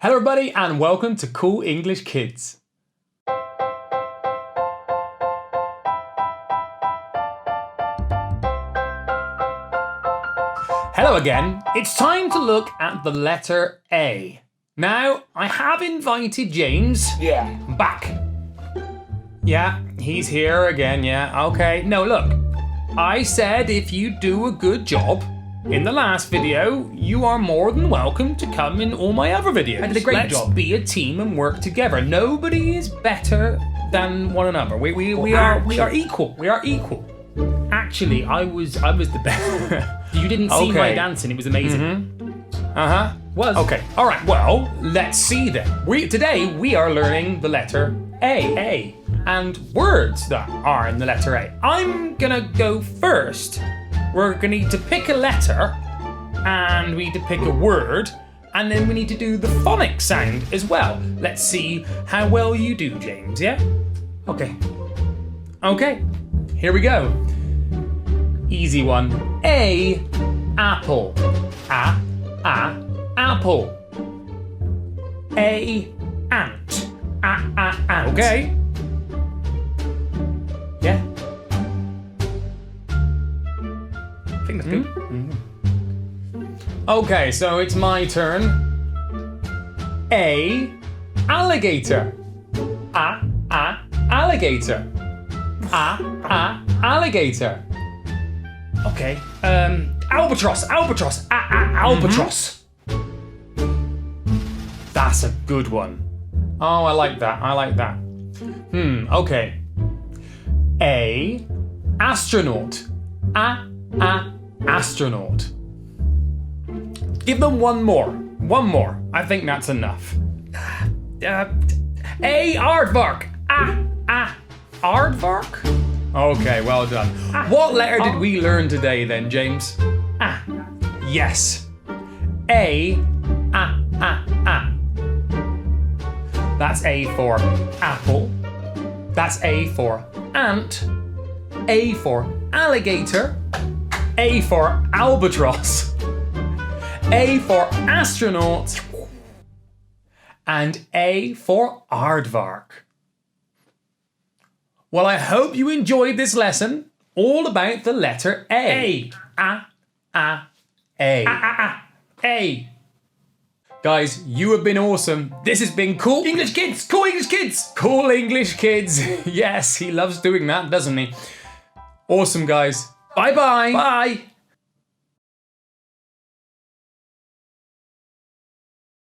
Hello everybody and welcome to Cool English Kids. Hello again. It's time to look at the letter A. Now, I have invited James back. Yeah, he's here again, yeah, okay. No, look, I said if you do a good job in the last video, you are more than welcome to come in all my other videos. I did a great job. Let's be a team and work together. Nobody is better than one another. We are equal. We are equal. Actually, I was the best. You didn't see my dancing, it was amazing. Was. Okay, all right, well, let's see then. Today we are learning the letter A. And words that are in the letter A. I'm gonna go first. We're gonna need to pick a letter, and we need to pick a word, and then we need to do the phonic sound as well. Let's see how well you do, James, yeah? Okay, here we go. Easy one. A, apple. Apple. A, ant. Ant. Okay. Yeah. I think that's good. Okay, so it's my turn. A, alligator. Alligator. Alligator. Okay. Albatross. Albatross. That's a good one. Oh, I like that. Okay. A, astronaut. Astronaut. Give them one more. I think that's enough. A, aardvark. Aardvark? Okay, well done. What letter did we learn today then, James? Yes. A. That's A for apple. That's A for ant. A for alligator. A for albatross. A for astronaut. And A for aardvark. Well, I hope you enjoyed this lesson all about the letter A. A. Guys, you have been awesome. This has been Cool English Kids. Cool English Kids. Cool English Kids. Yes, he loves doing that, doesn't he? Awesome, guys. Bye-bye. Bye.